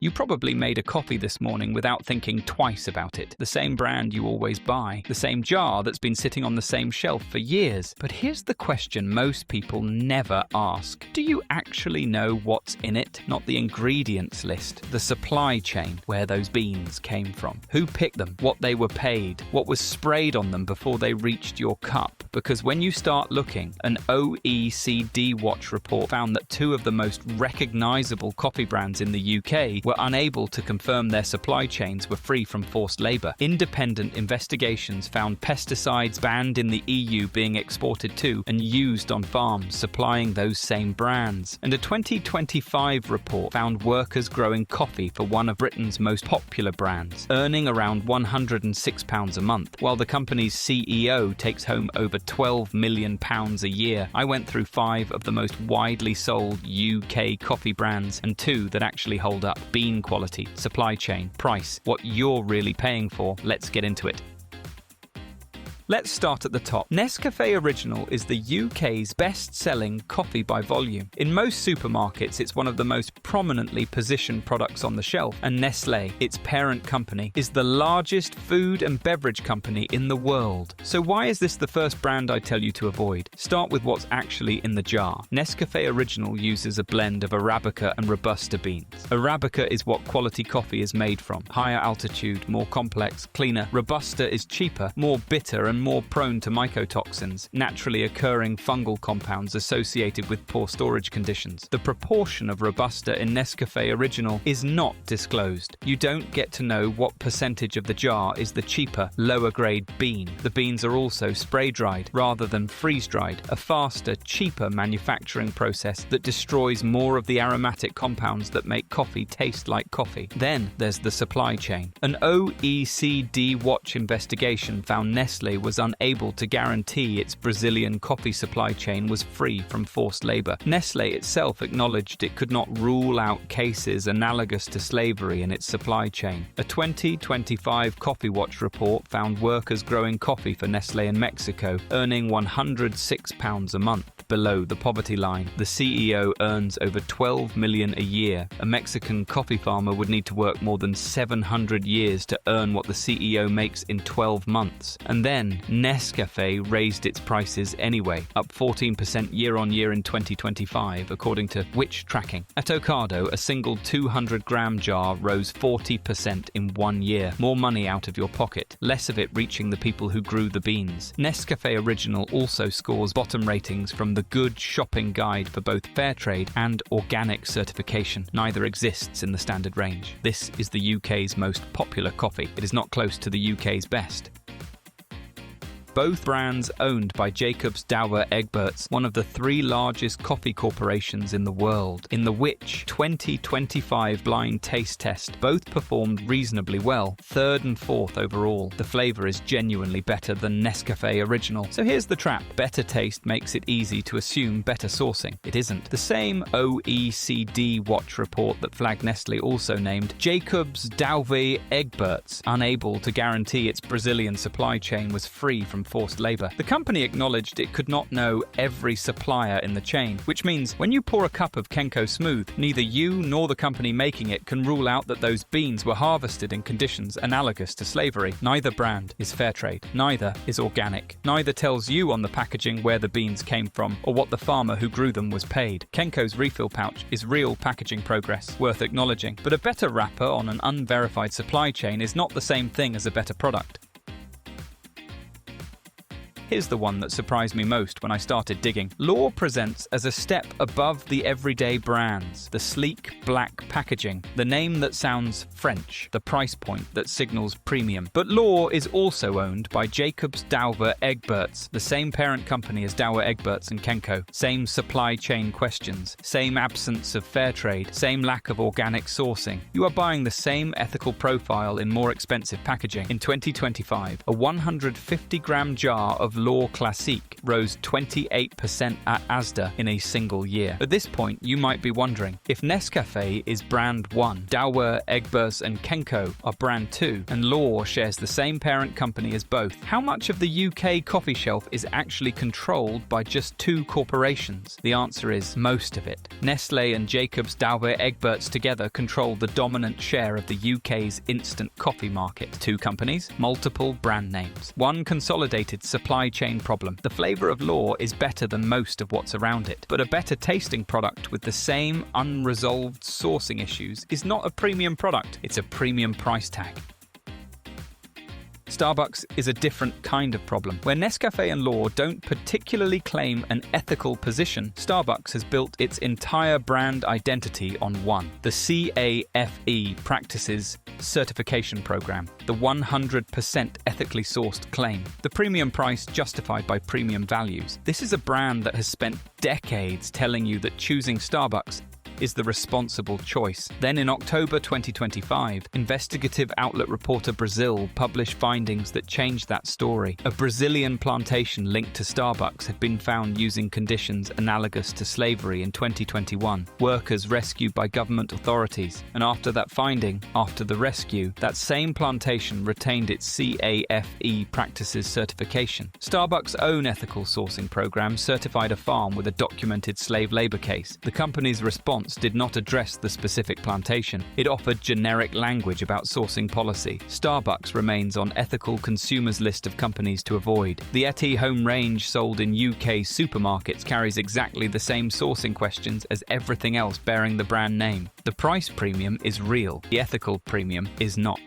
You probably made a coffee this morning without thinking twice about it. The same brand you always buy, the same jar that's been sitting on the same shelf for years. But here's the question most people never ask. Do you actually know what's in it? Not the ingredients list, the supply chain, where those beans came from. Who picked them, what they were paid, what was sprayed on them before they reached your cup. Because when you start looking, an OECD Watch report found that two of the most recognizable coffee brands in the UK were unable to confirm their supply chains were free from forced labor. Independent investigations found pesticides banned in the EU being exported to and used on farms supplying those same brands. And a 2025 report found workers growing coffee for one of Britain's most popular brands, earning around £106 a month, while the company's CEO takes home over £12 million a year. I went through 5 of the most widely sold UK coffee brands and 2 that actually hold up. Bean quality, supply chain, price, what you're really paying for. Let's get into it. Let's start at the top. Nescafe Original is the UK's best-selling coffee by volume. In most supermarkets, it's one of the most prominently positioned products on the shelf, and Nestlé, its parent company, is the largest food and beverage company in the world. So why is this the first brand I tell you to avoid? Start with what's actually in the jar. Nescafe Original uses a blend of Arabica and Robusta beans. Arabica is what quality coffee is made from. Higher altitude, more complex, cleaner. Robusta is cheaper, more bitter and more prone to mycotoxins, naturally occurring fungal compounds associated with poor storage conditions. The proportion of Robusta in Nescafe Original is not disclosed. You don't get to know what percentage of the jar is the cheaper, lower-grade bean. The beans are also spray-dried rather than freeze-dried, a faster, cheaper manufacturing process that destroys more of the aromatic compounds that make coffee taste like coffee. Then there's the supply chain. An OECD Watch investigation found Nestlé was unable to guarantee its Brazilian coffee supply chain was free from forced labor. Nestlé itself acknowledged it could not rule out cases analogous to slavery in its supply chain. A 2025 Coffee Watch report found workers growing coffee for Nestlé in Mexico earning £106 a month, below the poverty line. The CEO earns over $12 million a year. A Mexican coffee farmer would need to work more than 700 years to earn what the CEO makes in 12 months. And then Nescafe raised its prices anyway, up 14% year-on-year in 2025, according to Which Tracking. At Ocado, a single 200-gram jar rose 40% in 1 year. More money out of your pocket, less of it reaching the people who grew the beans. Nescafe Original also scores bottom ratings from the Good Shopping Guide for both fair trade and organic certification. Neither exists in the standard range. This is the UK's most popular coffee. It is not close to the UK's best. Both brands owned by Jacobs Douwe Egberts, one of the 3 largest coffee corporations in the world. In the Which 2025 blind taste test, both performed reasonably well, 3rd and 4th overall. The flavour is genuinely better than Nescafe Original. So here's the trap. Better taste makes it easy to assume better sourcing. It isn't. The same OECD Watch report that flagged Nestlé also named Jacobs Douwe Egberts unable to guarantee its Brazilian supply chain was free from forced labor. The company acknowledged it could not know every supplier in the chain, which means when you pour a cup of Kenco Smooth, neither you nor the company making it can rule out that those beans were harvested in conditions analogous to slavery. Neither brand is fair trade. Neither is organic. Neither tells you on the packaging where the beans came from or what the farmer who grew them was paid. Kenco's refill pouch is real packaging progress, worth acknowledging, but a better wrapper on an unverified supply chain is not the same thing as a better product. Here's the one that surprised me most when I started digging. L'Or presents as a step above the everyday brands, the sleek black packaging, the name that sounds French, the price point that signals premium. But L'Or is also owned by Jacobs Douwe Egberts, the same parent company as Douwe Egberts and Kenco. Same supply chain questions, same absence of fair trade, same lack of organic sourcing. You are buying the same ethical profile in more expensive packaging. In 2025, a 150-gram jar of L'Or Classique rose 28% at Asda in a single year. At this point, you might be wondering, if Nescafe is brand 1, Douwe, Egbers and Kenco are brand 2, and L'Or shares the same parent company as both, how much of the UK coffee shelf is actually controlled by just 2 corporations? The answer is most of it. Nestlé and Jacobs Douwe Egberts together control the dominant share of the UK's instant coffee market. 2 companies, multiple brand names. One consolidated supply chain problem. The flavour of L'Or is better than most of what's around it, but a better tasting product with the same unresolved sourcing issues is not a premium product, it's a premium price tag. Starbucks is a different kind of problem. Where Nescafe and L'Or don't particularly claim an ethical position, Starbucks has built its entire brand identity on one: the CAFE Practices Certification Program, the 100% ethically sourced claim, the premium price justified by premium values. This is a brand that has spent decades telling you that choosing Starbucks is the responsible choice. Then in October 2025, investigative outlet Reporter Brazil published findings that changed that story. A Brazilian plantation linked to Starbucks had been found using conditions analogous to slavery in 2021. Workers rescued by government authorities. And after that finding, after the rescue, that same plantation retained its CAFE Practices certification. Starbucks' own ethical sourcing program certified a farm with a documented slave labor case. The company's response did not address the specific plantation. It offered generic language about sourcing policy. Starbucks remains on ethical consumers list of companies to avoid. The Yeti home range sold in UK supermarkets carries exactly the same sourcing questions as everything else bearing the brand name. The price premium is real. The ethical premium is not.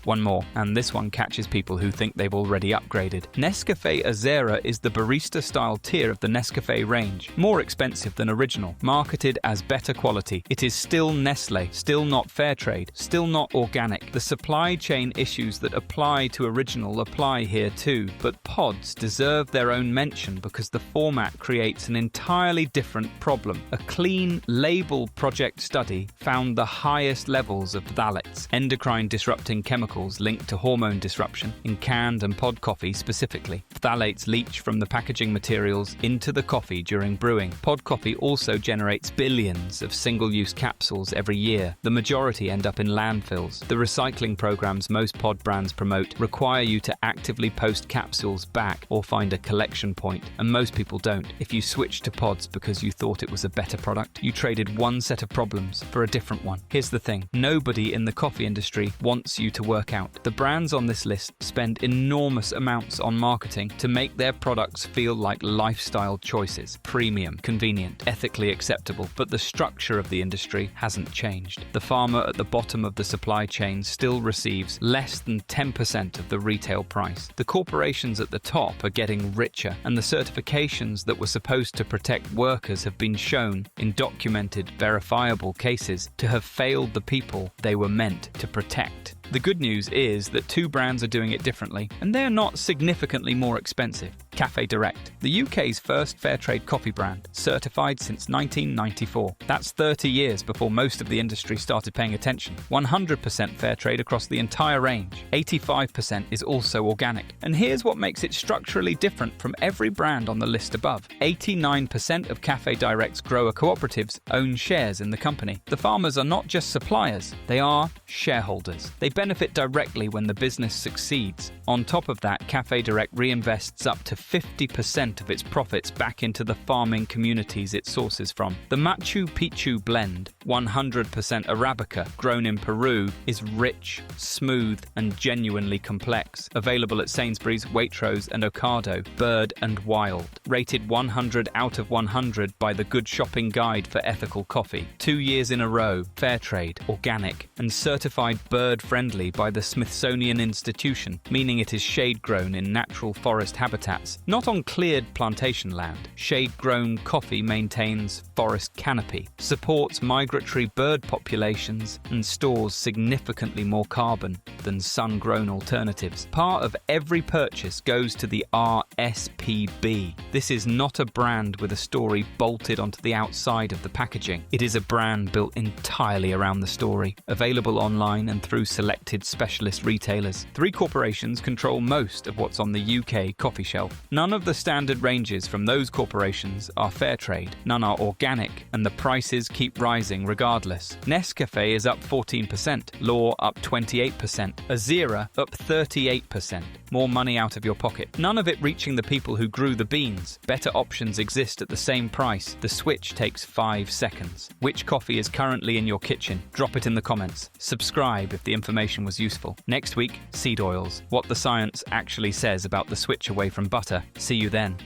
One more, and this one catches people who think they've already upgraded. Nescafe Azera is the barista-style tier of the Nescafe range, more expensive than original, marketed as better quality. It is still Nestlé, still not fair trade, still not organic. The supply chain issues that apply to original apply here too, but pods deserve their own mention because the format creates an entirely different problem. A clean label project study found the highest levels of phthalates, endocrine-disrupting chemicals linked to hormone disruption, in canned and pod coffee specifically. Phthalates leach from the packaging materials into the coffee during brewing. Pod coffee also generates billions of single-use capsules every year. The majority end up in landfills. The recycling programs most pod brands promote require you to actively post capsules back or find a collection point, and most people don't. If you switched to pods because you thought it was a better product, you traded one set of problems for a different one. Here's the thing: nobody in the coffee industry wants you to work out. The brands on this list spend enormous amounts on marketing to make their products feel like lifestyle choices: premium, convenient, ethically acceptable. But the structure of the industry hasn't changed. The farmer at the bottom of the supply chain still receives less than 10% of the retail price. The corporations at the top are getting richer, and the certifications that were supposed to protect workers have been shown, in documented, verifiable cases, to have failed the people they were meant to protect. The good news is that 2 brands are doing it differently, and they're not significantly more expensive. Café Direct, the UK's first fair trade coffee brand, certified since 1994. That's 30 years before most of the industry started paying attention. 100% fair trade across the entire range. 85% is also organic. And here's what makes it structurally different from every brand on the list above. 89% of Café Direct's grower cooperatives own shares in the company. The farmers are not just suppliers, they are shareholders. They benefit directly when the business succeeds. On top of that, Café Direct reinvests up to 50% of its profits back into the farming communities it sources from. The Machu Picchu blend, 100% Arabica, grown in Peru, is rich, smooth, and genuinely complex. Available at Sainsbury's, Waitrose, and Ocado. Bird and Wild. Rated 100 out of 100 by the Good Shopping Guide for Ethical Coffee. 2 years in a row, fair trade, organic, and certified bird-friendly by the Smithsonian Institution, meaning it is shade-grown in natural forest habitats, not on cleared plantation land. Shade-grown coffee maintains forest canopy, supports migratory migratory bird populations and stores significantly more carbon than sun-grown alternatives. Part of every purchase goes to the RSPB. This is not a brand with a story bolted onto the outside of the packaging. It is a brand built entirely around the story, available online and through selected specialist retailers. 3 corporations control most of what's on the UK coffee shelf. None of the standard ranges from those corporations are fair trade, none are organic, and the prices keep rising regardless. Nescafe is up 14%, Law up 28%, Azira up 38%. More money out of your pocket. None of it reaching the people who grew the beans. Better options exist at the same price. The switch takes 5 seconds. Which coffee is currently in your kitchen? Drop it in the comments. Subscribe if the information was useful. Next week, seed oils. What the science actually says about the switch away from butter. See you then.